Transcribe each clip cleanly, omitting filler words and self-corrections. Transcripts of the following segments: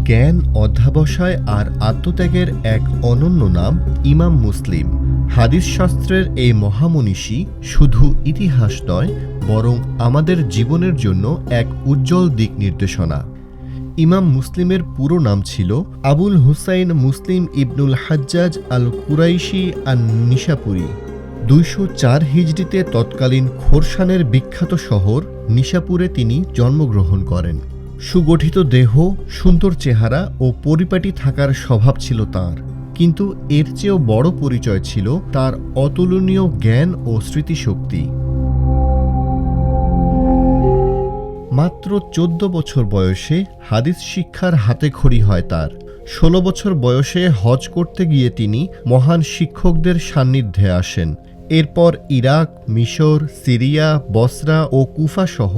জ্ঞান, অধ্যবসায় আর আত্মত্যাগের এক অনন্য নাম ইমাম মুসলিম। হাদিস শাস্ত্রের এই মহামনীষী শুধু ইতিহাস নয়, বরং আমাদের জীবনের জন্য এক উজ্জ্বল দিক নির্দেশনা। ইমাম মুসলিমের পুরো নাম ছিল আবুল হুসাইন মুসলিম ইবনুল হাজ্জাজ আল কুরাইশি আন নিশাপুরি। ২০৪ হিজরিতে তৎকালীন খোরসানের বিখ্যাত শহর নিশাপুরে তিনি জন্মগ্রহণ করেন। সুগঠিত দেহ, সুন্দর চেহারা ও পরিপাটি থাকার স্বভাব ছিল তাঁর, কিন্তু এর চেয়েও বড় পরিচয় ছিল তার অতুলনীয় জ্ঞান ও স্মৃতিশক্তি। মাত্র ১৪ বছর বয়সে হাদিস শিক্ষার হাতেখড়ি হয় তার। ১৬ বছর বয়সে হজ করতে গিয়ে তিনি মহান শিক্ষকদের সান্নিধ্যে আসেন। এরপর ইরাক, মিশর, সিরিয়া, বসরা ও কুফা সহ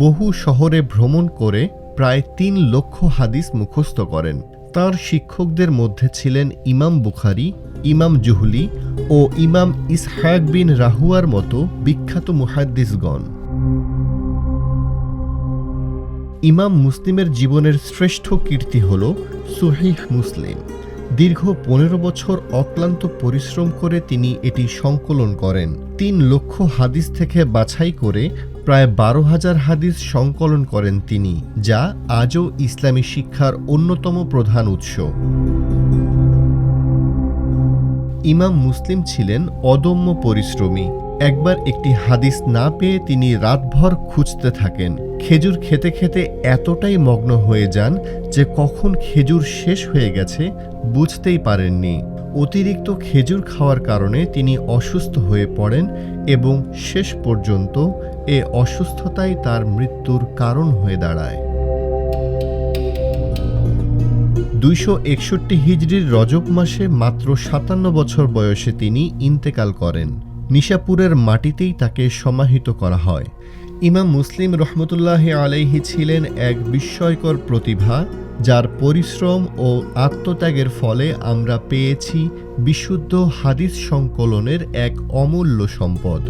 বহু শহরে ভ্রমণ করে প্রায় ৩ লক্ষ হাদিস মুখস্থ করেন। তাঁর শিক্ষকদের মধ্যে ছিলেন ইমাম বুখারী, ইমাম জুহলি ও ইমাম ইসহাক বিন রাহুয়ার মতো বিখ্যাত মুহাদ্দিসগণ। ইমাম মুসলিমের জীবনের শ্রেষ্ঠ কীর্তি হল সহিহ মুসলিম। দীর্ঘ ১৫ বছর অক্লান্ত পরিশ্রম করে তিনি এটি সংকলন করেন। ৩ লক্ষ হাদিস থেকে বাছাই করে প্রায় ১২,০০০ হাদিস সংকলন করেন তিনি, যা আজও ইসলামী শিক্ষার অন্যতম প্রধান উৎস। ইমাম মুসলিম ছিলেন অদম্য পরিশ্রমী। একবার একটি হাদিস না পেয়ে তিনি রাতভর খুঁজতে থাকেন। খেজুর খেতে খেতে এতটাই মগ্ন হয়ে যান যে কখন খেজুর শেষ হয়ে গেছে বুঝতেই পারেননি। অতিরিক্ত খেজুর খাওয়ার কারণে তিনি অসুস্থ হয়ে পড়েন এবং শেষ পর্যন্ত এ অসুস্থতাই তার মৃত্যুর কারণ হয়ে দাঁড়ায়। ২৬১ হিজরির রজব মাসে মাত্র ৫৭ বছর বয়সে তিনি ইন্তেকাল করেন। নিশাপুরের মাটিতেই তাকে সমাহিত করা হয়। ইমাম মুসলিম রহমতুল্লাহি আলাইহি ছিলেন এক বিস্ময়কর প্রতিভা, যার পরিশ্রম ও আত্মত্যাগের ফলে আমরা পেয়েছি বিশুদ্ধ হাদিস সংকলনের এক অমূল্য সম্পদ।